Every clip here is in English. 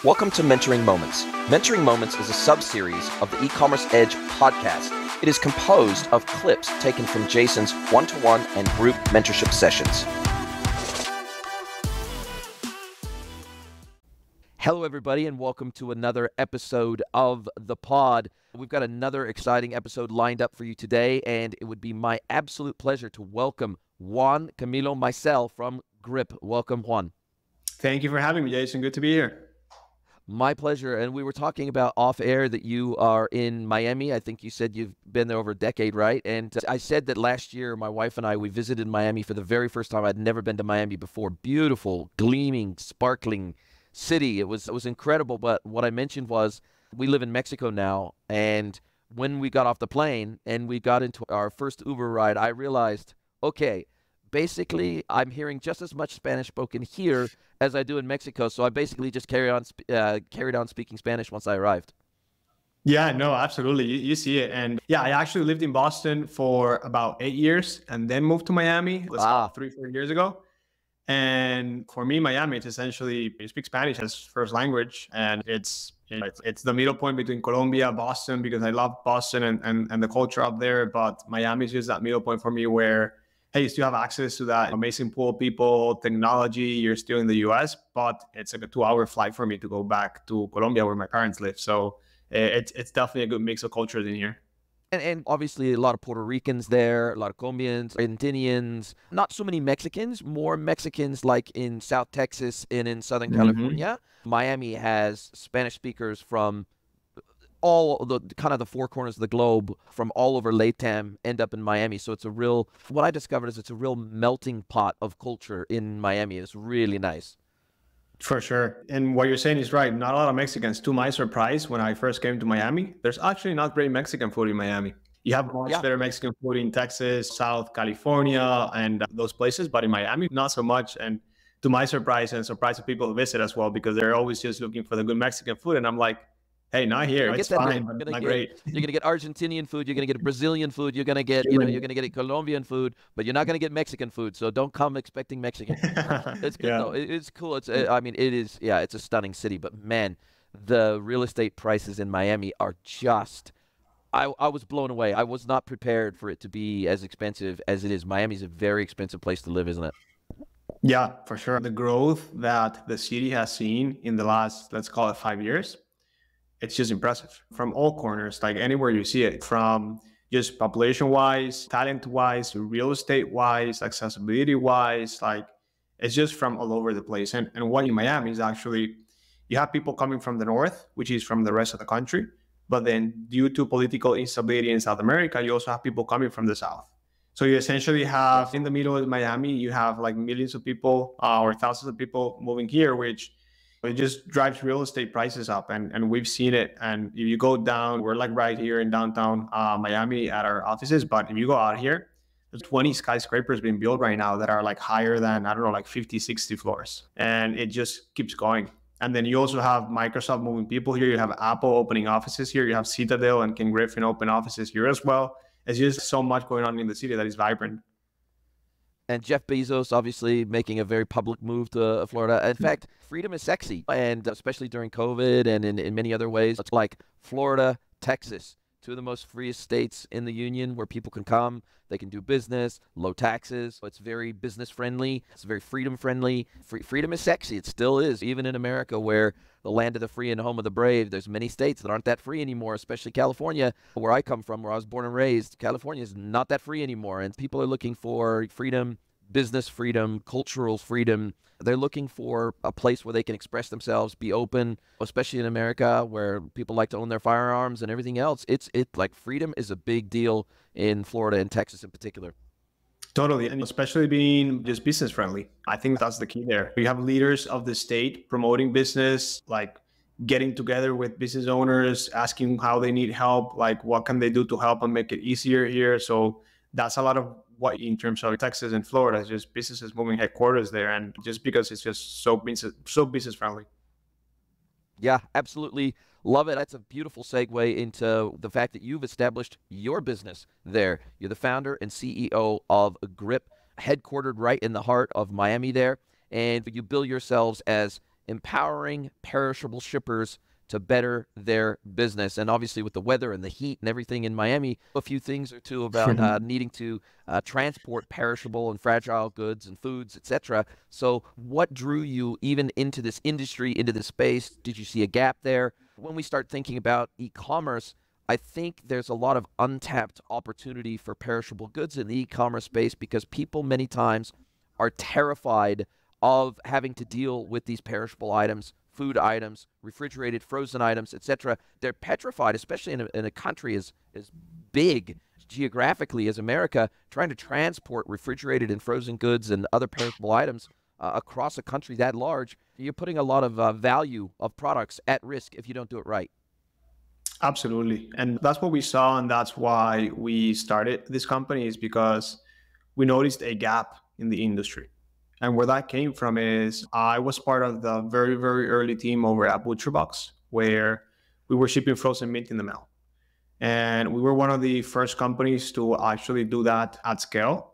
Welcome to Mentoring Moments. Mentoring Moments is a sub-series of the E-commerce Edge podcast. It is composed of clips taken from Jason's one-to-one and group mentorship sessions. Hello, everybody, and welcome to another episode of the pod. We've got another exciting episode lined up for you today, and it would be my absolute pleasure to welcome Juan Camilo Meisel from Grip. Welcome, Juan. Thank you for having me, Jason. Good to be here. My pleasure. And we were talking about off air that you are in Miami. I think you said you've been there over a decade, right? And I said that last year, my wife and I, we visited Miami for the very first time. I'd never been to Miami before. Beautiful, gleaming, sparkling city. It was incredible. But what I mentioned was we live in Mexico now. And when we got off the plane and we got into our first Uber ride, I realized, okay, basically, I'm hearing just as much Spanish spoken here as I do in Mexico. So I basically just carried on speaking Spanish once I arrived. Yeah, no, absolutely. You see it. And yeah, I actually lived in Boston for about 8 years and then moved to Miami. Let's call it 3-4 years ago. And for me, Miami, it's essentially, you speak Spanish as first language. And it's the middle point between Colombia, Boston, because I love Boston and the culture up there. But Miami is just that middle point for me where, hey, you still have access to that amazing pool of people, technology. You're still in the US, but it's like a 2-hour flight for me to go back to Colombia where my parents live. So it's definitely a good mix of cultures in here. And obviously a lot of Puerto Ricans there, a lot of Colombians, Argentinians, not so many Mexicans, more Mexicans like in South Texas and in Southern California. Miami has Spanish speakers from all the kind of the four corners of the globe, from all over LATAM, end up in Miami. So it's what I discovered is it's a real melting pot of culture in Miami. It's really nice. For sure. And what you're saying is right. Not a lot of Mexicans. To my surprise, when I first came to Miami, there's actually not great Mexican food in Miami. You have much better Mexican food in Texas, South California, and those places. But in Miami, not so much. And to my surprise and surprise of people who visit as well, because they're always just looking for the good Mexican food. And I'm like, hey, not here. It's fine, but not great. You're gonna get Argentinian food. You're gonna get Brazilian food. You're gonna get, you're gonna get Colombian food, but you're not gonna get Mexican food. So don't come expecting Mexican. It's good though. It's cool. It's it's a stunning city. But man, the real estate prices in Miami are just. I was blown away. I was not prepared for it to be as expensive as it is. Miami's a very expensive place to live, isn't it? Yeah, for sure. The growth that the city has seen in the last, let's call it 5 years. It's just impressive from all corners, like anywhere you see it, from just population-wise, talent-wise, real estate-wise, accessibility-wise, like it's just from all over the place. And what in Miami is actually, you have people coming from the north, which is from the rest of the country. But then due to political instability in South America, you also have people coming from the south. So you essentially have, in the middle of Miami, you have like millions of people or thousands of people moving here, which it just drives real estate prices up, and we've seen it. And if you go down, we're like right here in downtown Miami at our offices. But if you go out here, there's 20 skyscrapers being built right now that are like higher than, I don't know, like 50, 60 floors. And it just keeps going. And then you also have Microsoft moving people here. You have Apple opening offices here. You have Citadel and Ken Griffin open offices here as well. It's just so much going on in the city that is vibrant. And Jeff Bezos obviously making a very public move to Florida. In fact, freedom is sexy, and especially during COVID and in many other ways. It's like Florida, Texas, two of the most freest states in the union where people can come, they can do business, low taxes. It's very business friendly. It's very freedom friendly. Freedom is sexy. It still is, even in America, where the land of the free and home of the brave. There's many states that aren't that free anymore, especially California, where I come from, where I was born and raised. California is not that free anymore, and people are looking for freedom, business freedom, cultural freedom. They're looking for a place where they can express themselves, be open, especially in America, where people like to own their firearms and everything else. It's like freedom is a big deal in Florida and Texas in particular. Totally. And especially being just business friendly. I think that's the key there. You have leaders of the state promoting business, like getting together with business owners, asking how they need help, like what can they do to help and make it easier here. So that's a lot of what in terms of Texas and Florida, is just businesses moving headquarters there. And just because it's just so business friendly. Yeah, absolutely. Love it. That's a beautiful segue into the fact that you've established your business there. You're the founder and CEO of Grip, headquartered right in the heart of Miami there. And you bill yourselves as empowering perishable shippers to better their business. And obviously with the weather and the heat and everything in Miami, a few things or two about needing to transport perishable and fragile goods and foods, etc. So what drew you even into this industry, into this space? Did you see a gap there? When we start thinking about e-commerce, I think there's a lot of untapped opportunity for perishable goods in the e-commerce space because people many times are terrified of having to deal with these perishable items, food items, refrigerated, frozen items, etc. They're petrified, especially in a country as big geographically as America, trying to transport refrigerated and frozen goods and other perishable items across a country that large. You're putting a lot of value of products at risk if you don't do it right. Absolutely. And that's what we saw. And that's why we started this company, is because we noticed a gap in the industry. And where that came from is I was part of the very, very early team over at ButcherBox, where we were shipping frozen meat in the mail. And we were one of the first companies to actually do that at scale.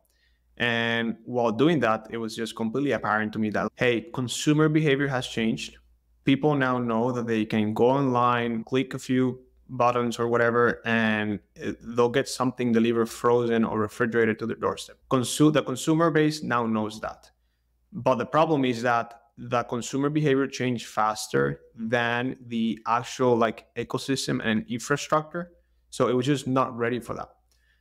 And while doing that, it was just completely apparent to me that, hey, consumer behavior has changed. People now know that they can go online, click a few buttons or whatever, and they'll get something delivered frozen or refrigerated to their doorstep. The consumer base now knows that. But the problem is that the consumer behavior changed faster than the actual ecosystem and infrastructure. So it was just not ready for that.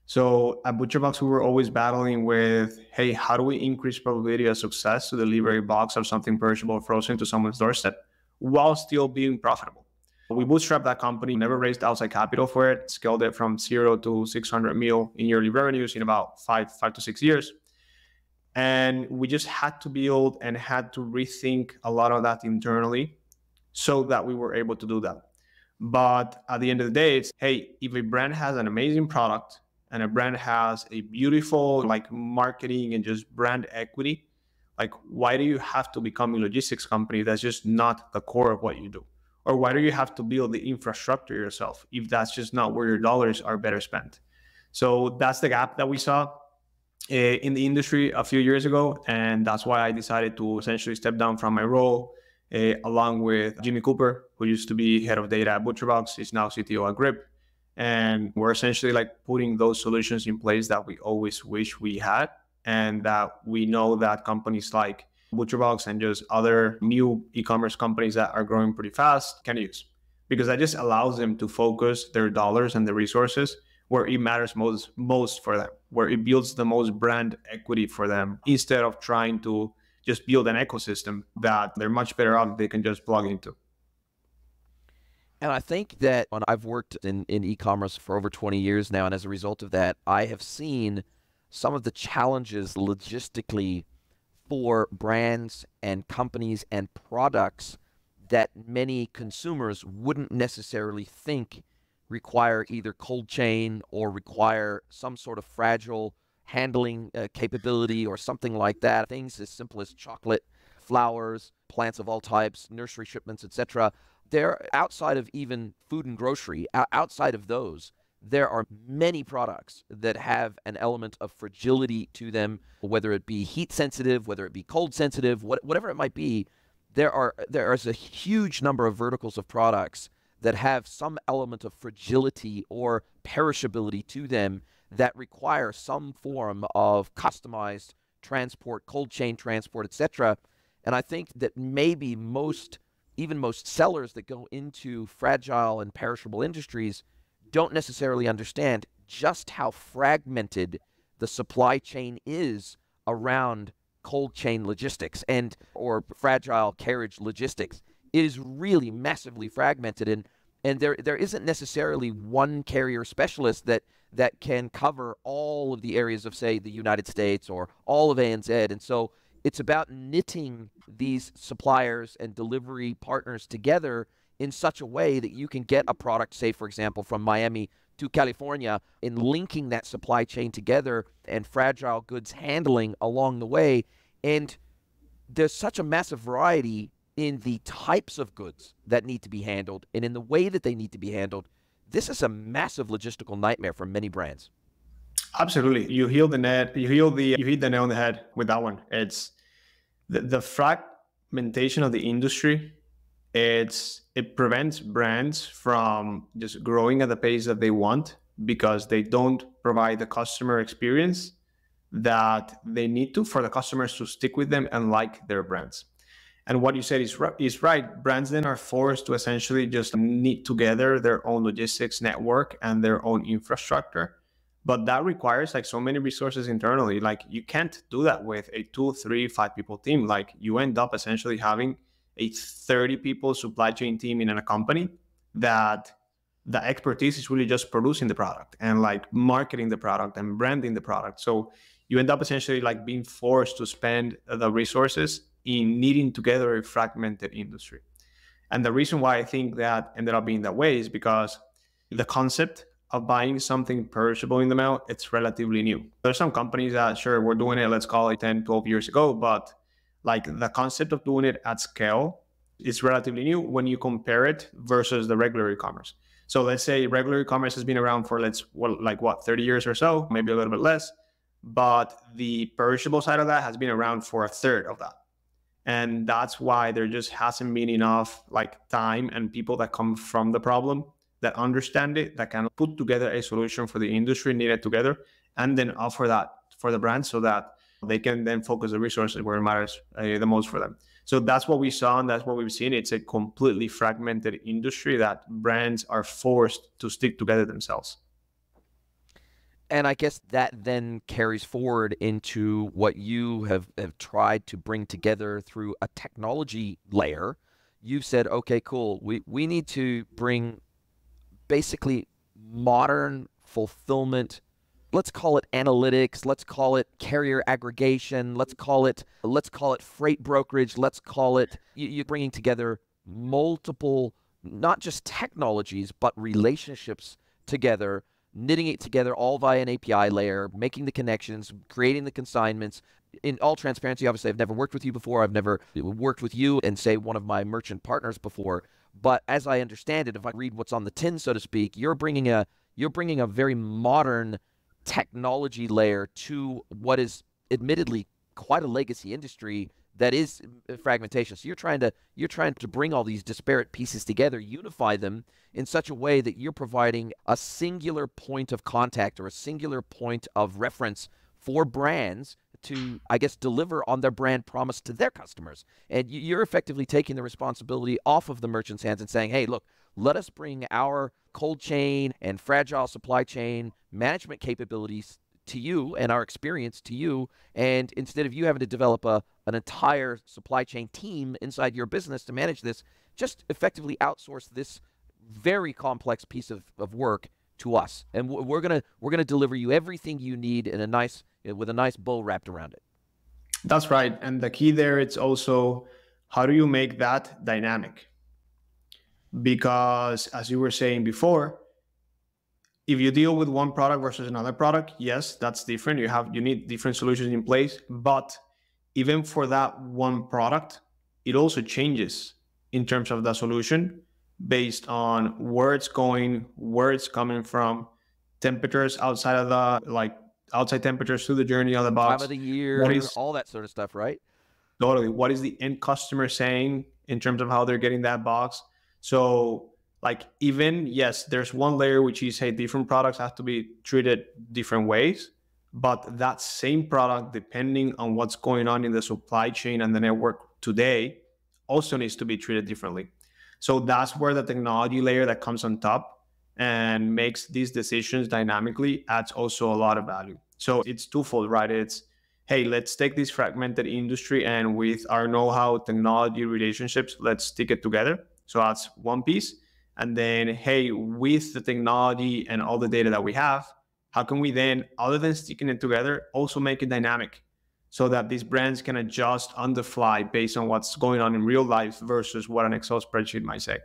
So at ButcherBox, we were always battling with, hey, how do we increase probability of success to deliver a box of something perishable or frozen to someone's doorstep while still being profitable? We bootstrapped that company, never raised outside capital for it, scaled it from 0 to 600 mil in yearly revenues in about five to 6 years. And we just had to build and had to rethink a lot of that internally so that we were able to do that. But at the end of the day, it's, hey, if a brand has an amazing product and a brand has a beautiful marketing and just brand equity, why do you have to become a logistics company that's just not the core of what you do? Or why do you have to build the infrastructure yourself if that's just not where your dollars are better spent? So that's the gap that we saw in the industry a few years ago. And that's why I decided to essentially step down from my role along with Jimmy Cooper, who used to be head of data at ButcherBox, is now CTO at Grip. And we're essentially putting those solutions in place that we always wish we had, and that we know that companies like ButcherBox and just other new e-commerce companies that are growing pretty fast can use, because that just allows them to focus their dollars and the resources where it matters most for them, where it builds the most brand equity for them, instead of trying to just build an ecosystem that they're much better off they can just plug into. And I think that when I've worked in e-commerce for over 20 years now, and as a result of that, I have seen some of the challenges logistically for brands and companies and products that many consumers wouldn't necessarily think require either cold chain or require some sort of fragile handling capability or something like that. Things as simple as chocolate, flowers, plants of all types, nursery shipments, etc. They're outside of even food and grocery. Outside of those, there are many products that have an element of fragility to them, whether it be heat sensitive, whether it be cold sensitive, whatever it might be. There is a huge number of verticals of products that have some element of fragility or perishability to them that require some form of customized transport, cold chain transport, etc. And I think that maybe even most sellers that go into fragile and perishable industries don't necessarily understand just how fragmented the supply chain is around cold chain logistics or fragile carriage logistics. It is really massively fragmented, and there isn't necessarily one carrier specialist that can cover all of the areas of, say, the United States or all of ANZ. And so it's about knitting these suppliers and delivery partners together in such a way that you can get a product, say, for example, from Miami to California, in linking that supply chain together and fragile goods handling along the way. And there's such a massive variety in the types of goods that need to be handled and in the way that they need to be handled. This is a massive logistical nightmare for many brands. Absolutely. You hit the nail on the head with that one. It's the fragmentation fragmentation of the industry, it prevents brands from just growing at the pace that they want because they don't provide the customer experience that they need to for the customers to stick with them and like their brands. And what you said is right. Brands then are forced to essentially just knit together their own logistics network and their own infrastructure. But that requires like so many resources internally. Like you can't do that with a 2, 3, 5 people team. Like you end up essentially having a 30 people supply chain team in a company that the expertise is really just producing the product and like marketing the product and branding the product. So you end up essentially like being forced to spend the resources in knitting together a fragmented industry. And the reason why I think that ended up being that way is because the concept of buying something perishable in the mail, it's relatively new. There's some companies that sure we're doing it, let's call it 10, 12 years ago, but like the concept of doing it at scale is relatively new when you compare it versus the regular e-commerce. So let's say regular e-commerce has been around for 30 years or so, maybe a little bit less, but the perishable side of that has been around for a third of that. And that's why there just hasn't been enough like time and people that come from the problem that understand it, that can put together a solution for the industry, knit it together, and then offer that for the brand so that they can then focus the resources where it matters the most for them. So that's what we saw and that's what we've seen. It's a completely fragmented industry that brands are forced to stick together themselves. And I guess that then carries forward into what you have tried to bring together through a technology layer. You've said, okay, cool, we need to bring basically modern fulfillment. Let's call it analytics, let's call it carrier aggregation, let's call it freight brokerage, let's call it, you're bringing together multiple, not just technologies, but relationships together, knitting it together all via an API layer, making the connections, creating the consignments. In all transparency, obviously, I've never worked with you before. I've never worked with you and, say, one of my merchant partners before. But as I understand it, if I read what's on the tin, so to speak, you're bringing a very modern technology layer to what is admittedly quite a legacy industry that is fragmentation. So you're trying to bring all these disparate pieces together, unify them in such a way that you're providing a singular point of contact or a singular point of reference for brands to, I guess, deliver on their brand promise to their customers. And you're effectively taking the responsibility off of the merchant's hands and saying, hey, look, let us bring our cold chain and fragile supply chain management capabilities to you and our experience to you. And instead of you having to develop an entire supply chain team inside your business to manage this, just effectively outsource this very complex piece of work to us. And we're gonna deliver you everything you need in with a nice bow wrapped around it. That's right. And the key there, it's also how do you make that dynamic? Because as you were saying before, if you deal with one product versus another product, yes, that's different. You need different solutions in place. But even for that one product, it also changes in terms of the solution based on where it's going, where it's coming from, temperatures outside of outside temperatures through the journey of the box. Time of the year, all that sort of stuff, right? Totally. What is the end customer saying in terms of how they're getting that box? So even, yes, there's one layer, which is, hey, different products have to be treated different ways, but that same product, depending on what's going on in the supply chain and the network today, also needs to be treated differently. So that's where the technology layer that comes on top and makes these decisions dynamically adds also a lot of value. So it's twofold, right? It's, hey, let's take this fragmented industry and with our know-how, technology, relationships, let's stick it together. So that's one piece. And then, hey, with the technology and all the data that we have, how can we then, other than sticking it together, also make it dynamic so that these brands can adjust on the fly based on what's going on in real life versus what an Excel spreadsheet might say.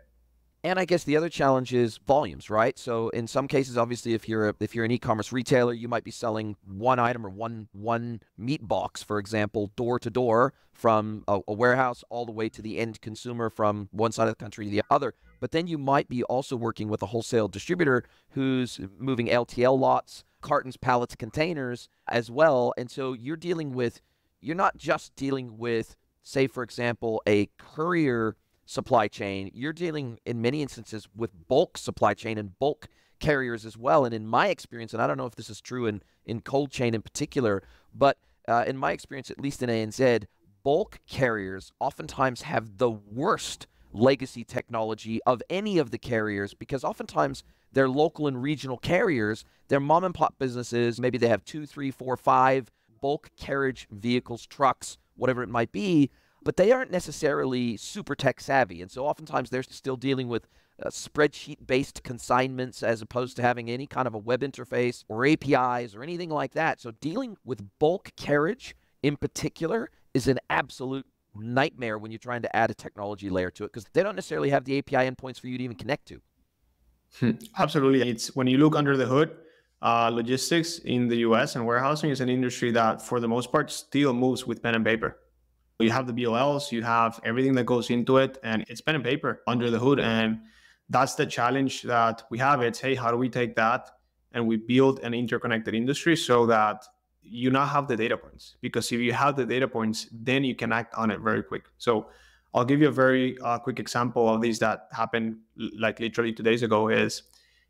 And I guess the other challenge is volumes, right? So in some cases, obviously, if you're an e-commerce retailer, you might be selling one item or one meat box, for example, door to door from a warehouse all the way to the end consumer from one side of the country to the other. But then you might be also working with a wholesale distributor who's moving LTL lots, cartons, pallets, containers as well. And so you're not just dealing with say, for example, a courier supply chain, you're dealing in many instances with bulk supply chain and bulk carriers as well. And in my experience, and I don't know if this is true in cold chain in particular, but in my experience, at least in ANZ, bulk carriers oftentimes have the worst legacy technology of any of the carriers, because oftentimes they're local and regional carriers. They're mom and pop businesses. Maybe they have 2, 3, 4, 5 bulk carriage vehicles, trucks, whatever it might be, but they aren't necessarily super tech savvy. And so oftentimes they're still dealing with spreadsheet-based consignments as opposed to having any kind of a web interface or APIs or anything like that. So dealing with bulk carriage in particular is an absolute nightmare when you're trying to add a technology layer to it, because they don't necessarily have the API endpoints for you to even connect to. Absolutely. It's when you look under the hood, logistics in the US and warehousing is an industry that for the most part still moves with pen and paper. You have the BOLs, you have everything that goes into it, and it's pen and paper under the hood. And that's the challenge that we have. It's, hey, how do we take that and we build an interconnected industry so that you now have the data points? Because if you have the data points, then you can act on it very quick. So I'll give you a very quick example of this that happened like literally 2 days ago is,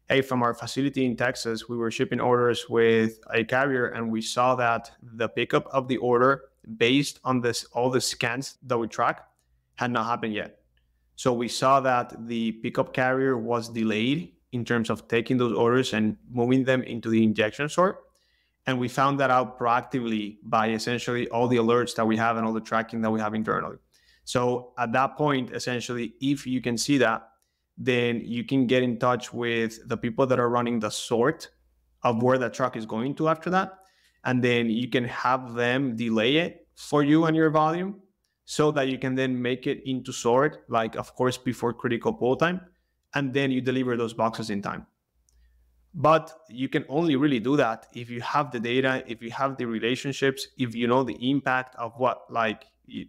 hey, from our facility in Texas, we were shipping orders with a carrier, and we saw that the pickup of the order based on this, all the scans that we track had not happened yet. So we saw that the pickup carrier was delayed in terms of taking those orders and moving them into the injection sort. And we found that out proactively by essentially all the alerts that we have and all the tracking that we have internally. So at that point, essentially, if you can see that, then you can get in touch with the people that are running the sort of where the truck is going to after that. And then you can have them delay it for you and your volume so that you can then make it into sort, like, of course, before critical pull time. And then you deliver those boxes in time. But you can only really do that if you have the data, if you have the relationships, if you know the impact of what like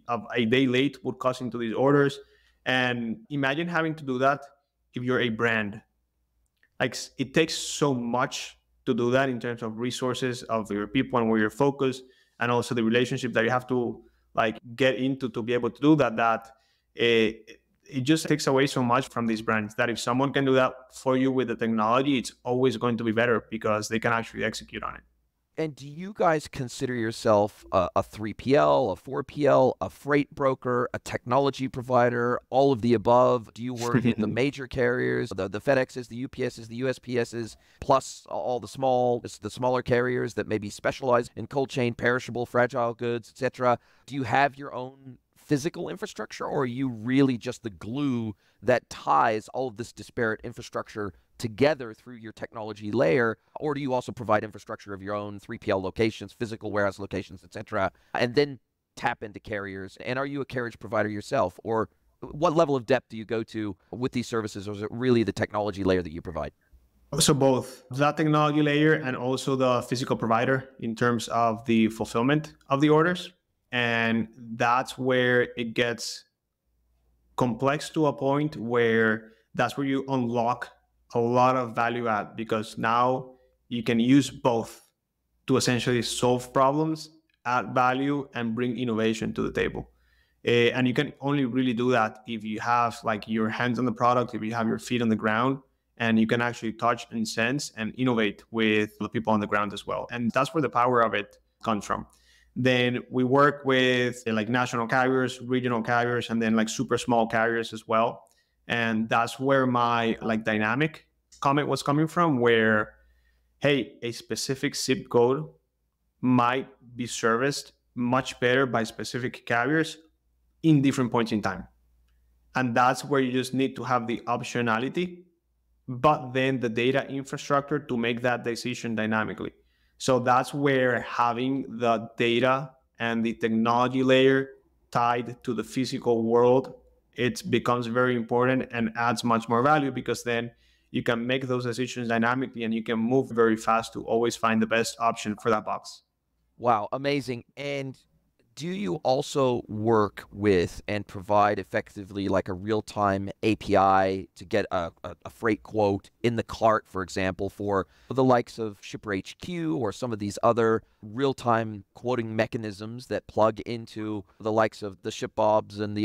of a day late would cost into these orders. And imagine having to do that if you're a brand. Like, it takes so much to do that in terms of resources of your people and where you're focused, and also the relationship that you have to like get into to be able to do that, it just takes away so much from these brands that if someone can do that for you with the technology, it's always going to be better because they can actually execute on it. And do you guys consider yourself a 3PL, a 4PL, a freight broker, a technology provider, all of the above? Do you work in the major carriers, the FedExes, the UPSs, the USPSs, plus all the smaller carriers that maybe specialize in cold chain, perishable, fragile goods, etc.? Do you have your own physical infrastructure, or are you really just the glue that ties all of this disparate infrastructure together through your technology layer? Or do you also provide infrastructure of your own 3PL locations, physical warehouse locations, etc., and then tap into carriers? And are you a carriage provider yourself? Or what level of depth do you go to with these services? Or is it really the technology layer that you provide? So both that technology layer and also the physical provider in terms of the fulfillment of the orders. And that's where it gets complex to a point where that's where you unlock a lot of value add, because now you can use both to essentially solve problems, add value, and bring innovation to the table. And you can only really do that if you have like your hands on the product, if you have your feet on the ground, and you can actually touch and sense and innovate with the people on the ground as well. And that's where the power of it comes from. Then we work with like national carriers, regional carriers, and then like super small carriers as well. And that's where my like dynamic comment was coming from, where, hey, a specific zip code might be serviced much better by specific carriers in different points in time. And that's where you just need to have the optionality, but then the data infrastructure to make that decision dynamically. So that's where having the data and the technology layer tied to the physical world, it becomes very important and adds much more value, because then you can make those decisions dynamically and you can move very fast to always find the best option for that box. Wow, amazing. And Do you also work with and provide effectively like a real-time API to get a freight quote in the cart, for example, for the likes of Shipper HQ or some of these other real-time quoting mechanisms that plug into the likes of the ShipBobs and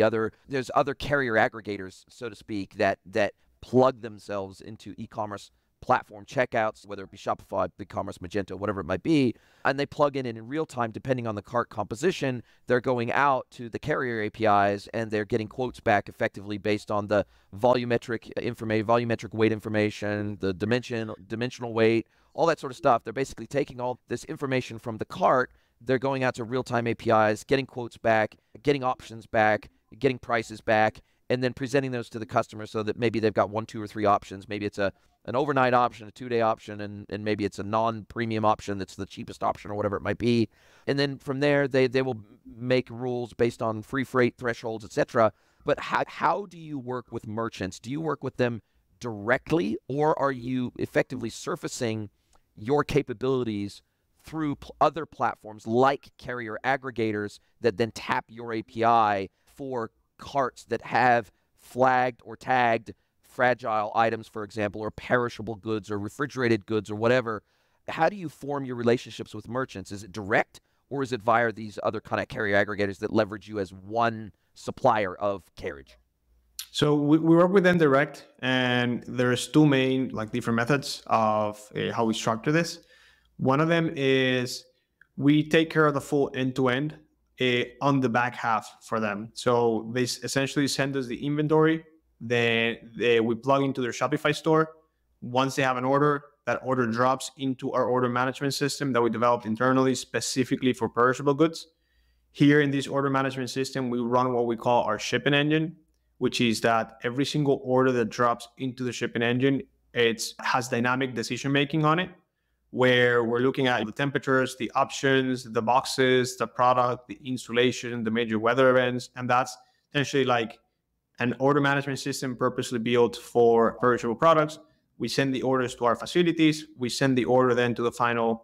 there's other carrier aggregators, so to speak, that plug themselves into e-commerce platform checkouts, whether it be Shopify, BigCommerce, Magento, whatever it might be, and they plug in real time, depending on the cart composition. They're going out to the carrier APIs and they're getting quotes back effectively based on the volumetric weight information, the dimensional weight, all that sort of stuff. They're basically taking all this information from the cart. They're going out to real-time APIs, getting quotes back, getting options back, getting prices back, and then presenting those to the customer so that maybe they've got 1, 2, or 3 options. Maybe it's an overnight option, a 2-day option, and maybe it's a non-premium option that's the cheapest option or whatever it might be. And then from there, they will make rules based on free freight thresholds, etc. But how do you work with merchants? Do you work with them directly, or are you effectively surfacing your capabilities through other platforms like carrier aggregators that then tap your API for carts that have flagged or tagged fragile items, for example, or perishable goods or refrigerated goods or whatever? How do you form your relationships with merchants? Is it direct, or is it via these other kind of carrier aggregators that leverage you as one supplier of carriage? So we work with them direct, and there's two main different methods of how we structure this. One of them is we take care of the full end-to-end on the back half for them. So they essentially send us the inventory, then we plug into their Shopify store. Once they have an order, that order drops into our order management system that we developed internally specifically for perishable goods. Here in this order management system, we run what we call our shipping engine, which is that every single order that drops into the shipping engine, it has dynamic decision making on it, where we're looking at the temperatures, the options, the boxes, the product, the installation, the major weather events. And that's essentially like an order management system purposely built for perishable products. We send the orders to our facilities. We send the order then to the final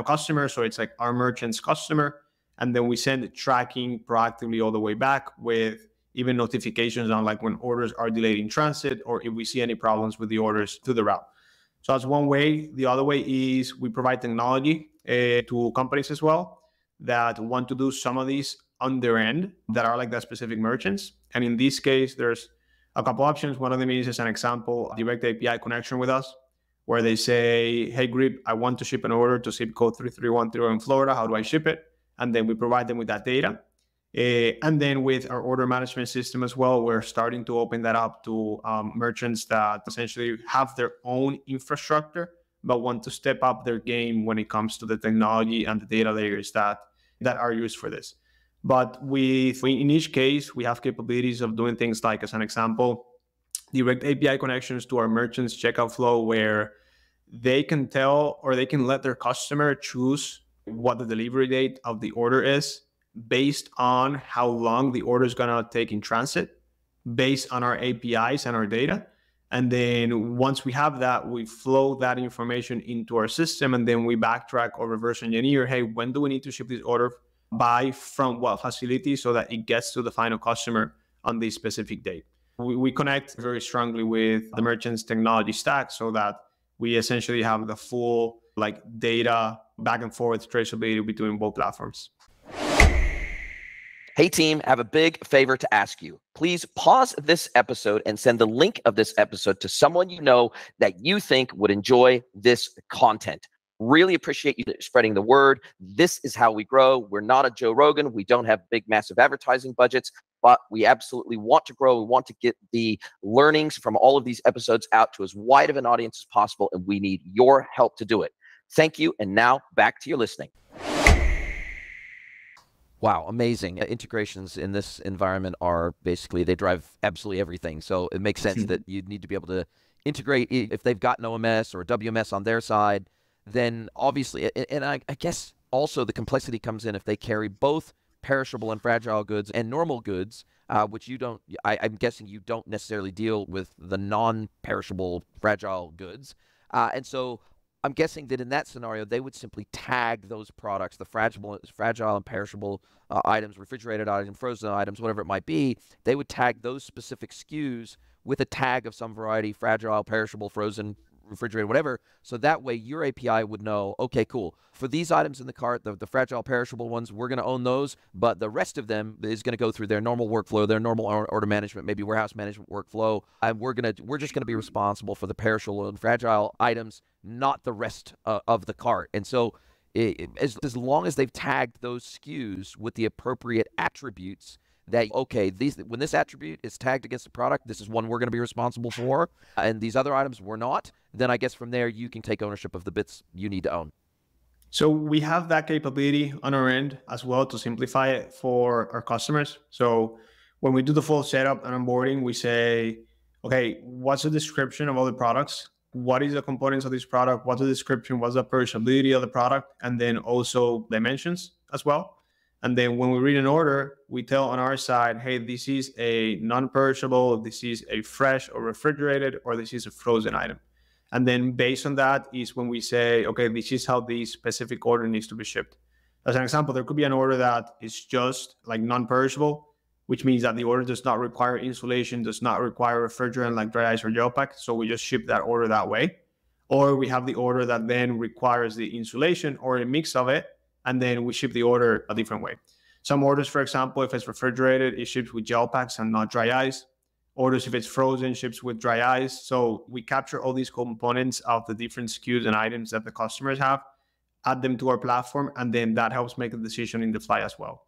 customer. So it's like our merchant's customer. And then we send the tracking proactively all the way back with even notifications on like when orders are delayed in transit or if we see any problems with the orders through the route. So that's one way. The other way is we provide technology to companies as well that want to do some of these on their end that are like that specific merchants. And in this case, there's a couple options. One of them is, as an example, a direct API connection with us, where they say, hey, Grip, I want to ship an order to zip code 3310 in Florida. How do I ship it? And then we provide them with that data. And then with our order management system as well, we're starting to open that up to merchants that essentially have their own infrastructure, but want to step up their game when it comes to the technology and the data layers that are used for this. But in each case, we have capabilities of doing things like, as an example, direct API connections to our merchants checkout flow, where they can tell or they can let their customer choose what the delivery date of the order is based on how long the order is going to take in transit, based on our APIs and our data. And then once we have that, we flow that information into our system, and then we backtrack or reverse engineer, hey, when do we need to ship this order by, from what facility, so that it gets to the final customer on this specific date. We connect very strongly with the merchant's technology stack so that we essentially have the full data back and forth traceability between both platforms. Hey team, I have a big favor to ask you. Please pause this episode and send the link of this episode to someone you know that you think would enjoy this content. Really appreciate you spreading the word. This is how we grow. We're not a Joe Rogan. We don't have big, massive advertising budgets, but we absolutely want to grow. We want to get the learnings from all of these episodes out to as wide of an audience as possible, and we need your help to do it. Thank you, and now back to your listening. Wow, amazing. Integrations in this environment are basically, they drive absolutely everything. So it makes sense that you need to be able to integrate. If they've got an OMS or a WMS on their side, then obviously, and I guess also the complexity comes in if they carry both perishable and fragile goods and normal goods, which you don't, I'm guessing you don't necessarily deal with the non-perishable fragile goods. And so I'm guessing that in that scenario, they would simply tag those products, the fragile and perishable items, refrigerated items, frozen items, whatever it might be. They would tag those specific SKUs with a tag of some variety, fragile, perishable, frozen, refrigerated, whatever. So that way your API would know, okay, cool. For these items in the cart, the fragile, perishable ones, we're going to own those, but the rest of them is going to go through their normal workflow, their normal order management, maybe warehouse management workflow, and we're just going to be responsible for the perishable and fragile items, not the rest of the cart. And so as long as they've tagged those SKUs with the appropriate attributes, that, okay, when this attribute is tagged against the product, this is one we're going to be responsible for, and these other items we're not, then I guess from there you can take ownership of the bits you need to own. So we have that capability on our end as well to simplify it for our customers. So when we do the full setup and onboarding, we say, okay, what's the description of all the products? What is the components of this product? What's the description? What's the perishability of the product? And then also dimensions as well. And then when we read an order, we tell on our side, hey, this is a non-perishable, this is a fresh or refrigerated, or this is a frozen item. And then based on that is when we say, okay, this is how the specific order needs to be shipped. As an example, there could be an order that is just like non-perishable, which means that the order does not require insulation, does not require refrigerant like dry ice or gel pack. So we just ship that order that way. Or we have the order that then requires the insulation or a mix of it, and then we ship the order a different way. Some orders, for example, if it's refrigerated, it ships with gel packs and not dry ice. Orders, if it's frozen, ships with dry ice. So we capture all these components of the different SKUs and items that the customers have, add them to our platform, and then that helps make a decision in the fly as well.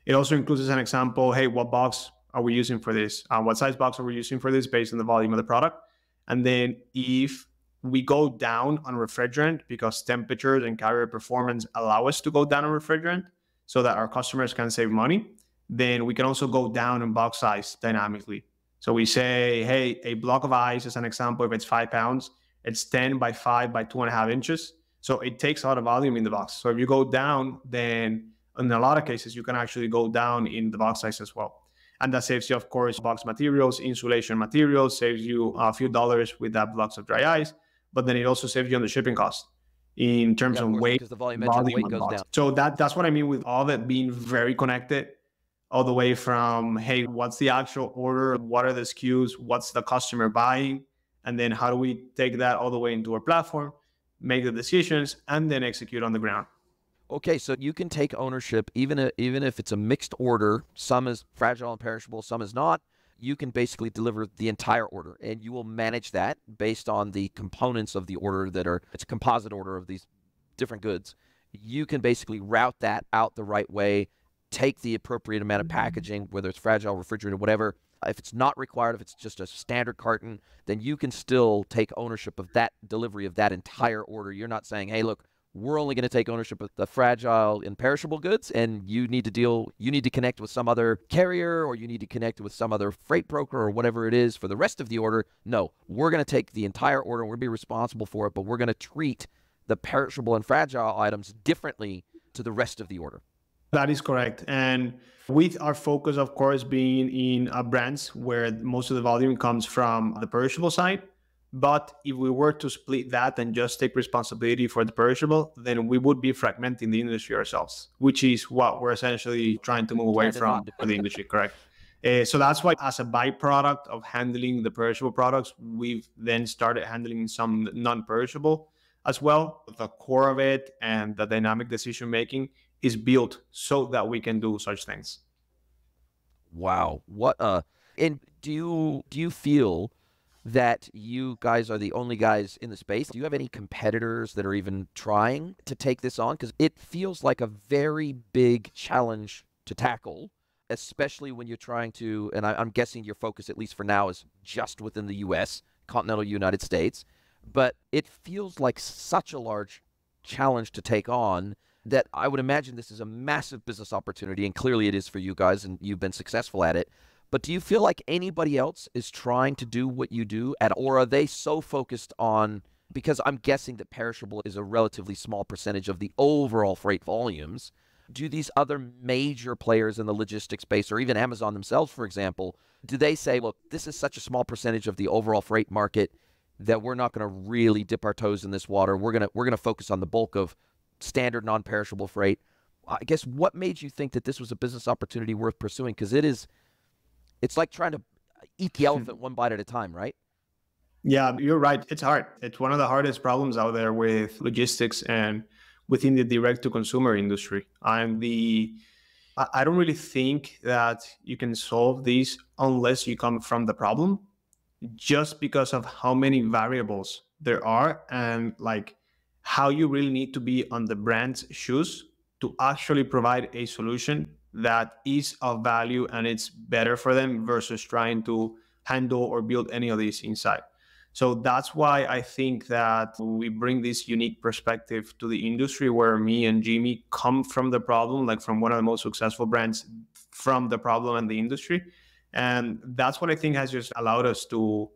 It also includes as an example, hey, what box are we using for this? What size box are we using for this based on the volume of the product? And then if we go down on refrigerant because temperatures and carrier performance allow us to go down on refrigerant so that our customers can save money, then we can also go down in box size dynamically. So we say, hey, a block of ice, as an example, if it's 5 pounds, it's 10 by 5 by 2.5 inches. So it takes a lot of volume in the box. So if you go down, then in a lot of cases, you can actually go down in the box size as well. And that saves you, of course, box materials, insulation materials, saves you a few dollars with that blocks of dry ice. But then it also saves you on the shipping cost in terms of weight, because the volumetric weight goes down. So that's what I mean with all of it being very connected, all the way from, hey, what's the actual order? What are the SKUs? What's the customer buying? And then how do we take that all the way into our platform, make the decisions, and then execute on the ground? Okay, so you can take ownership even if it's a mixed order. Some is fragile and perishable, some is not. You can basically deliver the entire order, and you will manage that based on the components of the order it's a composite order of these different goods. You can basically route that out the right way, take the appropriate amount of packaging, whether it's fragile, refrigerated, whatever. If it's not required, if it's just a standard carton, then you can still take ownership of that delivery of that entire order. You're not saying, hey, look, we're only going to take ownership of the fragile and perishable goods, and you need to connect with some other carrier, or you need to connect with some other freight broker or whatever it is for the rest of the order. No, we're going to take the entire order and we're going to be responsible for it, but we're going to treat the perishable and fragile items differently to the rest of the order. That is correct. And with our focus, of course, being in brands where most of the volume comes from the perishable side. But if we were to split that and just take responsibility for the perishable, then we would be fragmenting the industry ourselves, which is what we're essentially trying to move away from for the industry, correct? So that's why, as a byproduct of handling the perishable products, we've then started handling some non-perishable as well. The core of it and the dynamic decision-making is built so that we can do such things. Wow. And do you feel that you guys are the only guys in the space? Do you have any competitors that are even trying to take this on? Because it feels like a very big challenge to tackle, especially when you're trying to, and I'm guessing your focus, at least for now, is just within the US, continental United States, but it feels like such a large challenge to take on that I would imagine this is a massive business opportunity, and clearly it is for you guys, and you've been successful at it. But do you feel like anybody else is trying to do what you do, or are they so focused on, because I'm guessing that perishable is a relatively small percentage of the overall freight volumes, do these other major players in the logistics space, or even Amazon themselves, for example, do they say, look, this is such a small percentage of the overall freight market, that we're not going to really dip our toes in this water. We're gonna focus on the bulk of standard non-perishable freight. I guess what made you think that this was a business opportunity worth pursuing? Because it's like trying to eat the elephant one bite at a time, right? Yeah, you're right. It's hard. It's one of the hardest problems out there with logistics and within the direct to consumer industry. I don't really think that you can solve these unless you come from the problem, just because of how many variables there are and like how you really need to be on the brand's shoes to actually provide a solution that is of value and it's better for them versus trying to handle or build any of these inside. So that's why I think that we bring this unique perspective to the industry where me and Jimmy come from the problem, like from one of the most successful brands from the problem and the industry. And that's what I think has just allowed us to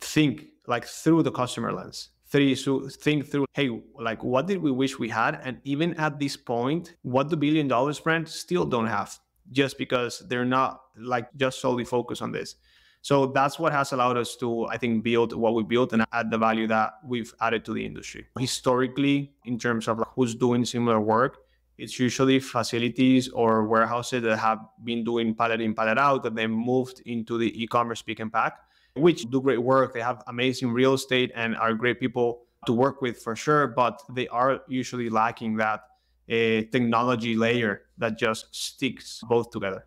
think like through the customer lens. Think through, hey, like what did we wish we had? And even at this point, what do $1 billion brands still don't have just because they're not like just solely focused on this. So that's what has allowed us to, I think, build what we built and add the value that we've added to the industry. Historically, in terms of who's doing similar work, it's usually facilities or warehouses that have been doing pallet in, pallet out, that they moved into the e-commerce pick and pack, which do great work. They have amazing real estate and are great people to work with for sure, but they are usually lacking that technology layer that just sticks both together.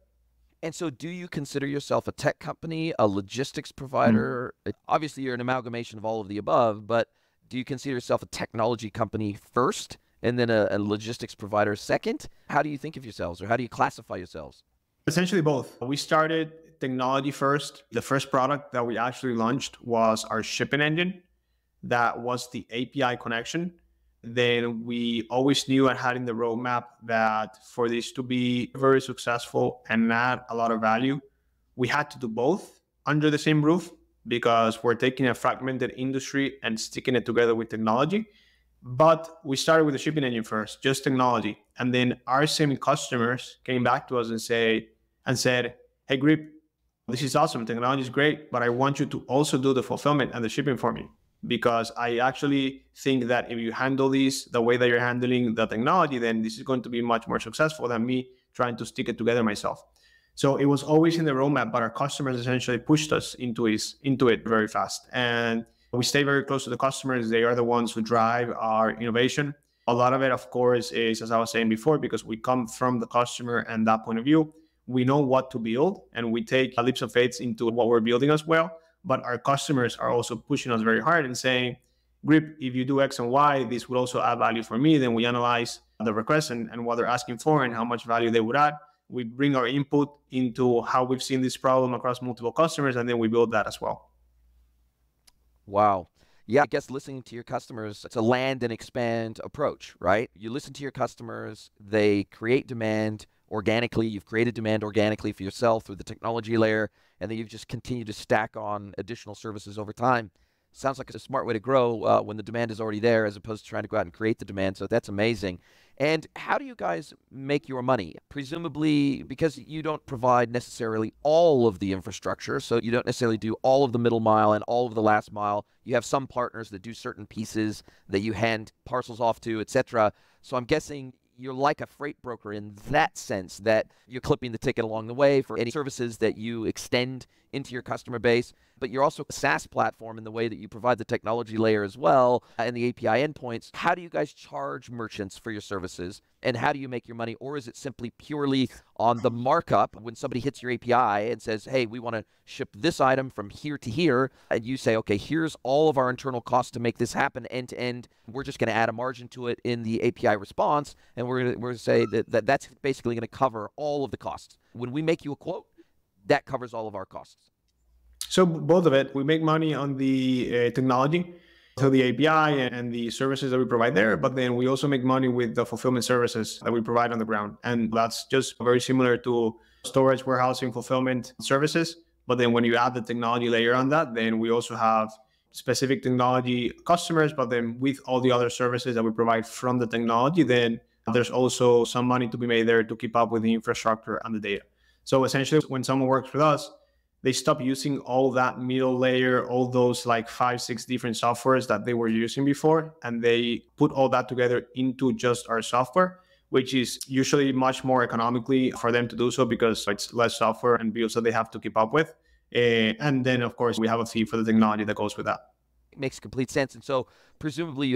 And so do you consider yourself a tech company, a logistics provider? Obviously, you're an amalgamation of all of the above, but do you consider yourself a technology company first and then a logistics provider second? How do you think of yourselves, or how do you classify yourselves? Essentially both. We started technology first. The first product that we actually launched was our shipping engine. That was the API connection. Then we always knew and had in the roadmap that for this to be very successful and add a lot of value, we had to do both under the same roof, because we're taking a fragmented industry and sticking it together with technology. But we started with the shipping engine first, just technology. And then our same customers came back to us and said, hey, Grip, this is awesome. Technology is great, but I want you to also do the fulfillment and the shipping for me. Because I actually think that if you handle these the way that you're handling the technology, then this is going to be much more successful than me trying to stick it together myself. So it was always in the roadmap, but our customers essentially pushed us into it very fast. And we stay very close to the customers. They are the ones who drive our innovation. A lot of it, of course, is, as I was saying before, because we come from the customer and that point of view, we know what to build and we take leaps of faith into what we're building as well. But our customers are also pushing us very hard and saying, Grip, if you do X and Y, this will also add value for me. Then we analyze the request and what they're asking for and how much value they would add. We bring our input into how we've seen this problem across multiple customers, and then we build that as well. Wow. Yeah, I guess listening to your customers, it's a land and expand approach, right? You listen to your customers, they create demand organically. You've created demand organically for yourself through the technology layer, and then you've just continued to stack on additional services over time. Sounds like it's a smart way to grow when the demand is already there, as opposed to trying to go out and create the demand. So that's amazing. And how do you guys make your money? Presumably, because you don't provide necessarily all of the infrastructure, so you don't necessarily do all of the middle mile and all of the last mile. You have some partners that do certain pieces that you hand parcels off to, etc. So I'm guessing you're like a freight broker in that sense, that you're clipping the ticket along the way for any services that you extend into your customer base. But you're also a SaaS platform in the way that you provide the technology layer as well and the API endpoints. How do you guys charge merchants for your services, and how do you make your money? Or is it simply purely on the markup when somebody hits your API and says, hey, we want to ship this item from here to here, and you say, okay, here's all of our internal costs to make this happen end to end. We're just going to add a margin to it in the API response, and we're going to say that's basically going to cover all of the costs. When we make you a quote, that covers all of our costs. So both of it, we make money on the technology, so the API and the services that we provide there, but then we also make money with the fulfillment services that we provide on the ground. And that's just very similar to storage, warehousing, fulfillment services. But then when you add the technology layer on that, then we also have specific technology customers, but then with all the other services that we provide from the technology, then there's also some money to be made there to keep up with the infrastructure and the data. So essentially, when someone works with us, they stop using all that middle layer, all those like 5, 6 different softwares that they were using before, and they put all that together into just our software, which is usually much more economically for them to do so because it's less software and bills that they have to keep up with. And then, of course, we have a fee for the technology that goes with that. It makes complete sense. And so presumably do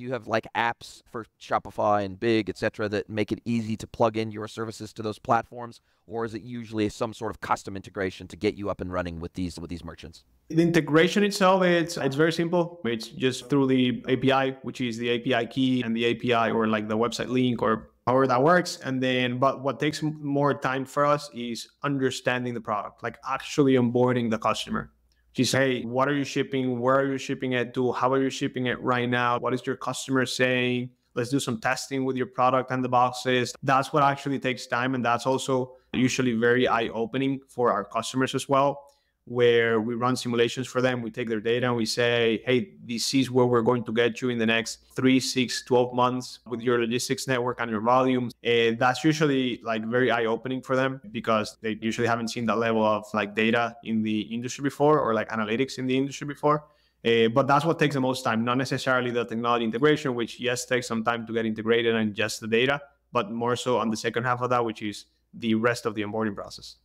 you have like apps for Shopify and Big, et cetera, that make it easy to plug in your services to those platforms? Or is it usually some sort of custom integration to get you up and running with these merchants? The integration itself, it's very simple. It's just through the API, which is the API key and the API or like the website link or however that works. And then, but what takes more time for us is understanding the product, like actually onboarding the customer. Just, hey, what are you shipping? Where are you shipping it to? How are you shipping it right now? What is your customer saying? Let's do some testing with your product and the boxes. That's what actually takes time. And that's also usually very eye-opening for our customers as well, where we run simulations for them. We take their data and we say, hey, this is where we're going to get you in the next 3, 6, 12 months with your logistics network and your volumes. And that's usually like very eye-opening for them because they usually haven't seen that level of like data in the industry before or like analytics in the industry before. But that's what takes the most time, not necessarily the technology integration, which yes, takes some time to get integrated and ingest the data, but more so on the second half of that, which is the rest of the onboarding process.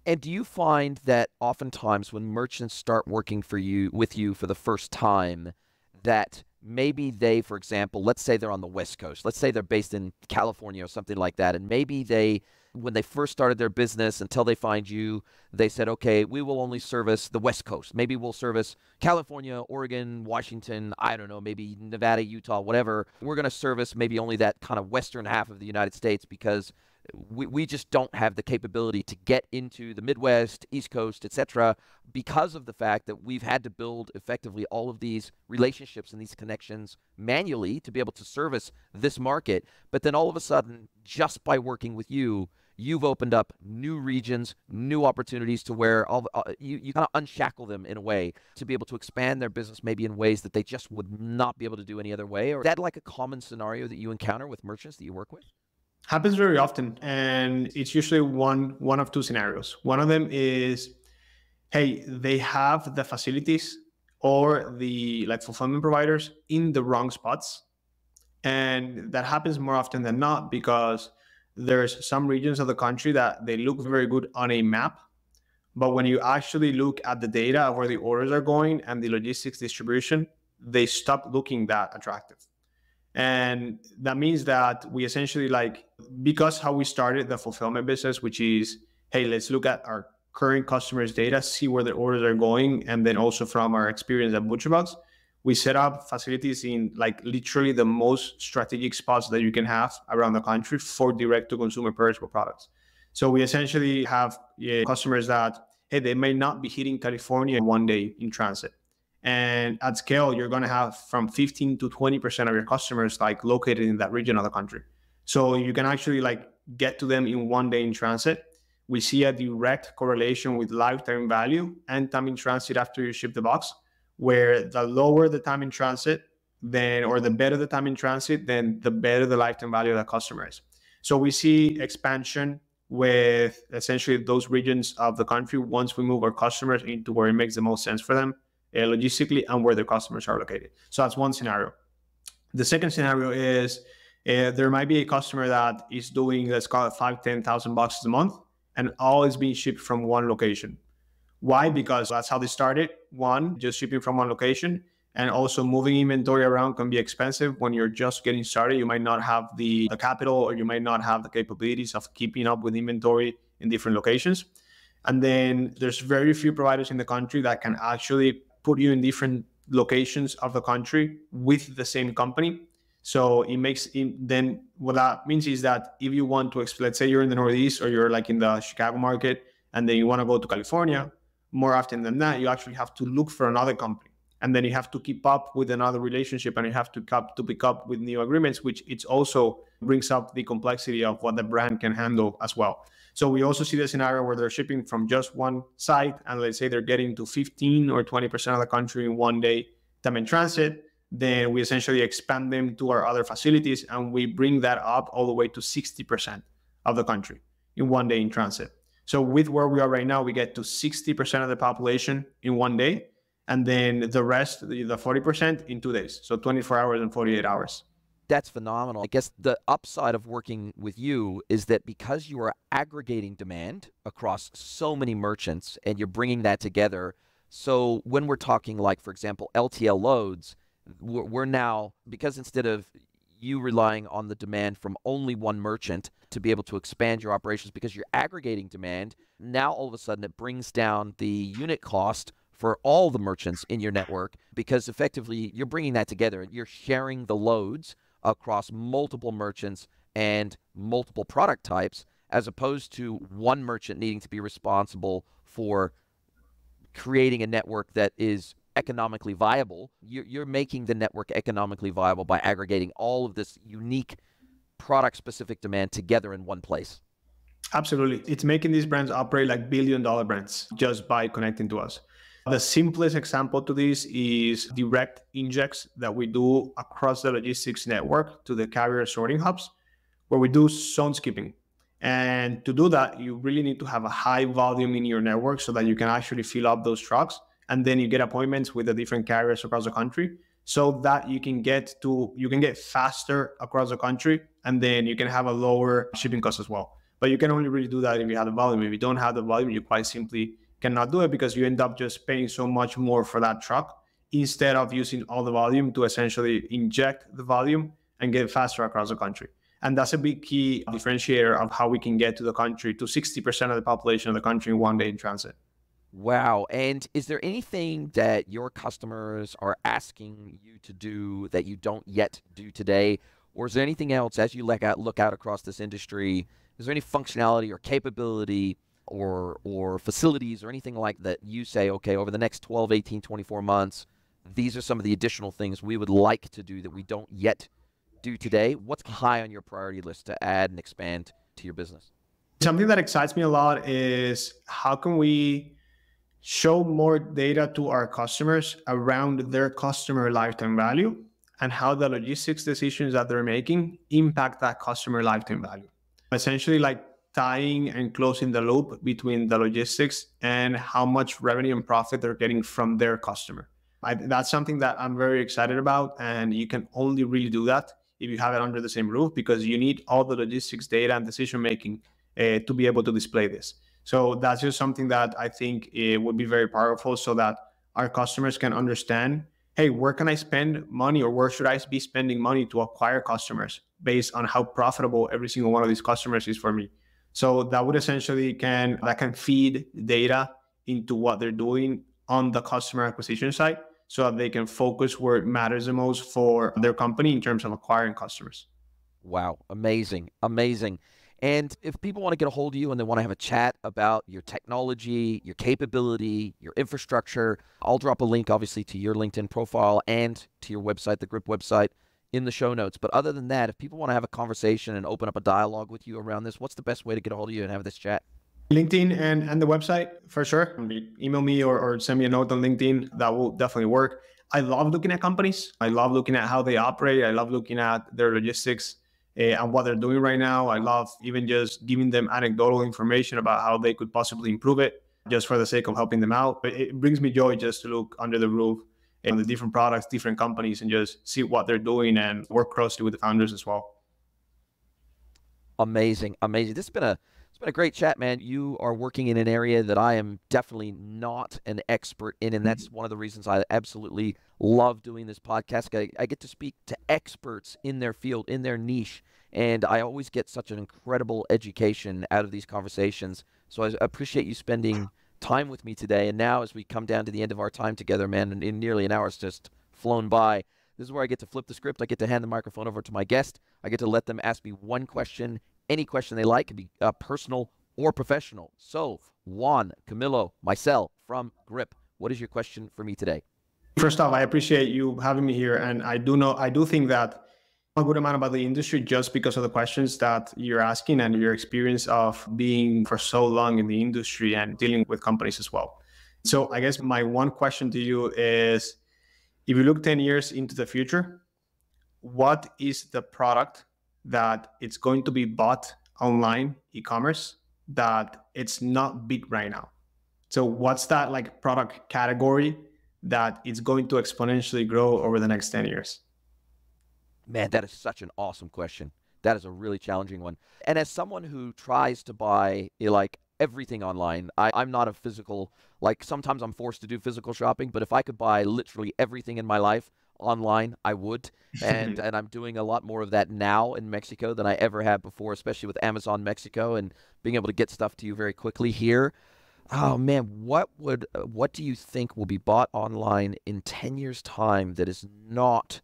And do you find that oftentimes when merchants start working with you for the first time, that maybe they, for example, let's say they're on the West Coast, let's say they're based in California or something like that, and maybe they, when they first started their business until they find you, they said, okay, we will only service the West Coast. Maybe we'll service California, Oregon, Washington, I don't know, maybe Nevada, Utah, whatever. We're going to service maybe only that kind of western half of the United States because we just don't have the capability to get into the Midwest, East Coast, etc., because of the fact that we've had to build effectively all of these relationships and these connections manually to be able to service this market. But then all of a sudden, just by working with you, you've opened up new regions, new opportunities to where you kind of unshackle them in a way to be able to expand their business maybe in ways that they just would not be able to do any other way. Or is that like a common scenario that you encounter with merchants that you work with? Happens very often, and it's usually one of two scenarios. One of them is, hey, they have the facilities or the like fulfillment providers in the wrong spots, and that happens more often than not because there's some regions of the country that they look very good on a map, but when you actually look at the data of where the orders are going and the logistics distribution, they stop looking that attractive. And that means that we essentially because how we started the fulfillment business, which is, hey, let's look at our current customers' data, see where their orders are going. And then also from our experience at ButcherBox, we set up facilities in like literally the most strategic spots that you can have around the country for direct to consumer perishable products. So we essentially have customers that, hey, they may not be hitting California one day in transit. And at scale, you're going to have from 15 to 20% of your customers like located in that region of the country. So you can actually like get to them in one day in transit. We see a direct correlation with lifetime value and time in transit after you ship the box, where the lower the time in transit, or the better the time in transit, then the better the lifetime value of the customer is. So we see expansion with essentially those regions of the country once we move our customers into where it makes the most sense for them. Logistically and where their customers are located. So that's one scenario. The second scenario is there might be a customer that is doing, let's call it $5,000-$10,000 a month, and all is being shipped from one location. Why? Because that's how they started. One, just shipping from one location, and also moving inventory around can be expensive when you're just getting started. You might not have the capital, or you might not have the capabilities of keeping up with inventory in different locations. And then there's very few providers in the country that can actually put you in different locations of the country with the same company. So then what that means is that if you want to, let's say you're in the Northeast or you're like in the Chicago market and then you want to go to California, more often than not, you actually have to look for another company. And then you have to keep up with another relationship and you have to pick up with new agreements, which it also brings up the complexity of what the brand can handle as well. So we also see the scenario where they're shipping from just one site, and let's say they're getting to 15 or 20% of the country in one day time in transit. Then we essentially expand them to our other facilities, and we bring that up all the way to 60% of the country in one day in transit. So with where we are right now, we get to 60% of the population in one day, and then the rest, the 40% in 2 days. So 24 hours and 48 hours. That's phenomenal. I guess the upside of working with you is that because you are aggregating demand across so many merchants and you're bringing that together. So when we're talking like, for example, LTL loads, we're now, because instead of you relying on the demand from only one merchant to be able to expand your operations because you're aggregating demand, now all of a sudden it brings down the unit cost for all the merchants in your network because effectively you're bringing that together. You're sharing the loads across multiple merchants and multiple product types, as opposed to one merchant needing to be responsible for creating a network that is economically viable. You're making the network economically viable by aggregating all of this unique product-specific demand together in one place. Absolutely. It's making these brands operate like billion-dollar brands just by connecting to us. The simplest example to this is direct injects that we do across the logistics network to the carrier sorting hubs, where we do zone skipping. And to do that, you really need to have a high volume in your network so that you can actually fill up those trucks. And then you get appointments with the different carriers across the country so that you can get faster across the country, and then you can have a lower shipping cost as well. But you can only really do that if you have the volume. If you don't have the volume, you quite simply cannot do it because you end up just paying so much more for that truck instead of using all the volume to essentially inject the volume and get faster across the country. And that's a big key differentiator of how we can get to the country, to 60% of the population of the country in one day in transit. Wow. And is there anything that your customers are asking you to do that you don't yet do today? Or is there anything else as you look out across this industry? Is there any functionality or capability or facilities or anything like that you say, okay, over the next 12, 18, 24 months, these are some of the additional things we would like to do that we don't yet do today? What's high on your priority list to add and expand to your business? Something that excites me a lot is how can we show more data to our customers around their customer lifetime value and how the logistics decisions that they're making impact that customer lifetime value. Essentially, like tying and closing the loop between the logistics and how much revenue and profit they're getting from their customer. That's something that I'm very excited about, and you can only really do that if you have it under the same roof, because you need all the logistics data and decision making to be able to display this. So that's just something that I think it would be very powerful, so that our customers can understand, hey, where can I spend money, or where should I be spending money to acquire customers based on how profitable every single one of these customers is for me. So that would essentially can feed data into what they're doing on the customer acquisition side, so that they can focus where it matters the most for their company in terms of acquiring customers. Wow. Amazing. Amazing. And if people want to get a hold of you and they want to have a chat about your technology, your capability, your infrastructure, I'll drop a link, obviously, to your LinkedIn profile and to your website, the Grip website, in the show notes. But other than that, if people want to have a conversation and open up a dialogue with you around this, what's the best way to get a hold of you and have this chat? LinkedIn and the website, for sure. Email me or send me a note on LinkedIn. That will definitely work. I love looking at companies. I love looking at how they operate. I love looking at their logistics and what they're doing right now. I love even just giving them anecdotal information about how they could possibly improve it, just for the sake of helping them out. But it brings me joy just to look under the roof and the different products, different companies, and just see what they're doing and work closely with the founders as well. Amazing. Amazing. It's been a great chat, man. You are working in an area that I am definitely not an expert in, and that's one of the reasons I absolutely love doing this podcast. I get to speak to experts in their field, in their niche, and I always get such an incredible education out of these conversations. So I appreciate you spending time with me today. And now as we come down to the end of our time together, man, and in nearly an hour, it's just flown by. This is where I get to flip the script. I get to hand the microphone over to my guest. I get to let them ask me one question, any question they like. It can be personal or professional. So, Juan Camilo Meisel from Grip, what is your question for me today? First off, I appreciate you having me here. And I do think that a good amount about the industry just because of the questions that you're asking and your experience of being for so long in the industry and dealing with companies as well. So I guess my one question to you is, if you look 10 years into the future, what is the product that it's going to be bought online, e-commerce, that it's not big right now. So what's that like product category that it's going to exponentially grow over the next 10 years? Man, that is such an awesome question. That is a really challenging one. And as someone who tries to buy like everything online, I'm not a physical, like sometimes I'm forced to do physical shopping, but if I could buy literally everything in my life online, I would. And I'm doing a lot more of that now in Mexico than I ever have before, especially with Amazon Mexico and being able to get stuff to you very quickly here. Oh man, what do you think will be bought online in 10 years' time that is not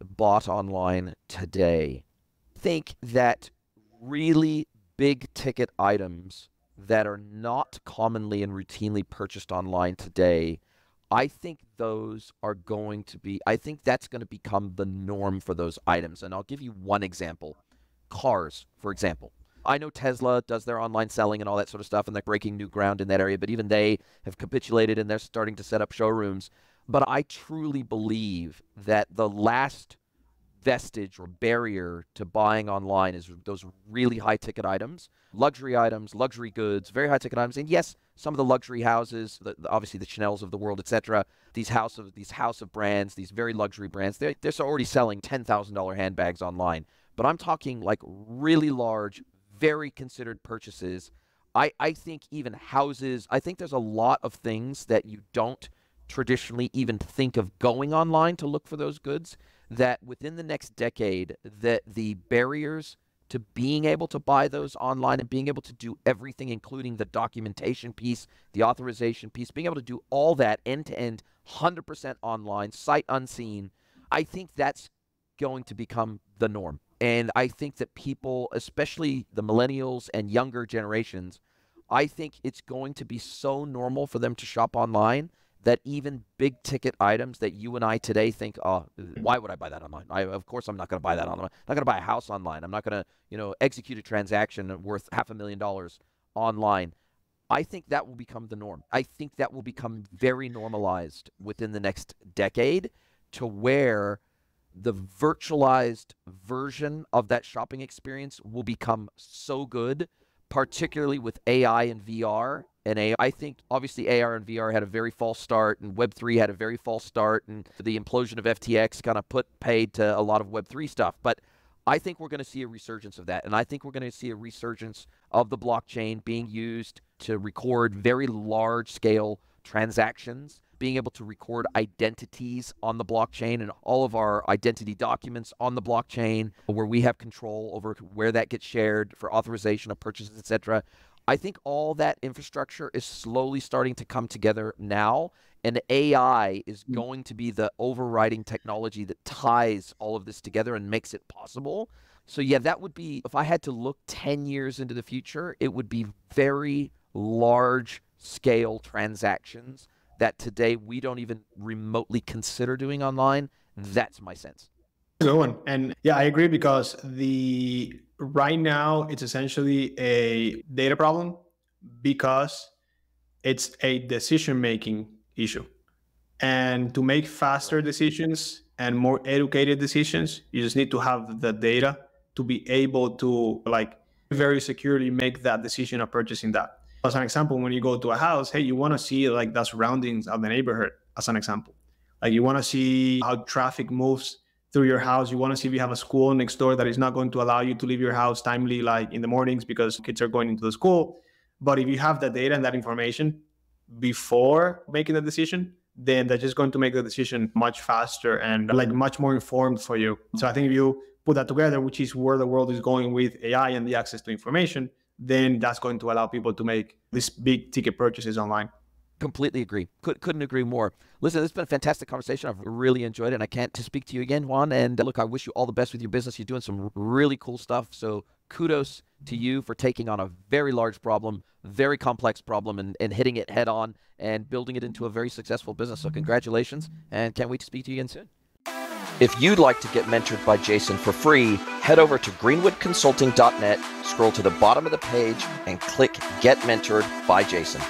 bought online today? Think that really big ticket items that are not commonly and routinely purchased online today, I think I think that's going to become the norm for those items. And I'll give you one example. Cars, for example. I know Tesla does their online selling and all that sort of stuff, and they're breaking new ground in that area, but even they have capitulated and they're starting to set up showrooms. But I truly believe that the last vestige or barrier to buying online is those really high ticket items, luxury goods, very high ticket items. And yes, some of the luxury houses, obviously the Chanels of the world, etc., these house of brands, these very luxury brands, they're already selling $10,000 handbags online. But I'm talking like really large, very considered purchases. I think even houses, I think there's a lot of things that you don't traditionally even think of going online to look for those goods, that within the next decade, that the barriers to being able to buy those online and being able to do everything, including the documentation piece, the authorization piece, being able to do all that end-to-end, 100% online, sight unseen, I think that's going to become the norm. And I think that people, especially the millennials and younger generations, I think it's going to be so normal for them to shop online that even big ticket items that you and I today think, oh, why would I buy that online? Of course I'm not going to buy that online. I'm not going to buy a house online. I'm not going to, execute a transaction worth $500,000 online. I think that will become the norm. I think that will become very normalized within the next decade, to where the virtualized version of that shopping experience will become so good, particularly with AI and VR. And I think obviously AR and VR had a very false start, and Web3 had a very false start, and the implosion of FTX kind of put paid to a lot of Web3 stuff. But I think we're going to see a resurgence of that. And I think we're going to see a resurgence of the blockchain being used to record very large scale transactions, being able to record identities on the blockchain and all of our identity documents on the blockchain, where we have control over where that gets shared for authorization of purchases, etc. I think all that infrastructure is slowly starting to come together now, and AI is going to be the overriding technology that ties all of this together and makes it possible. So yeah, that would be, if I had to look 10 years into the future, it would be very large scale transactions that today we don't even remotely consider doing online. That's my sense. Good one. And yeah, I agree, because right now it's essentially a data problem, because it's a decision-making issue. And to make faster decisions and more educated decisions, you just need to have the data to be able to very securely make that decision of purchasing that. As an example, when you go to a house, hey, you want to see the surroundings of the neighborhood, as an example. You want to see how traffic moves through your house. You want to see if you have a school next door that is not going to allow you to leave your house timely, in the mornings, because kids are going into the school. But if you have the data and that information before making the decision, then that's just going to make the decision much faster and much more informed for you. So I think if you put that together, which is where the world is going with AI and the access to information, then that's going to allow people to make these big ticket purchases online. Completely agree. Couldn't agree more. Listen, this has been a fantastic conversation. I've really enjoyed it, and I can't to speak to you again, Juan. And look, I wish you all the best with your business. You're doing some really cool stuff. So kudos to you for taking on a very large problem, very complex problem, and hitting it head on and building it into a very successful business. So congratulations, and can't wait to speak to you again soon. If you'd like to get mentored by Jason for free, head over to greenwoodconsulting.net, scroll to the bottom of the page, and click Get Mentored by Jason.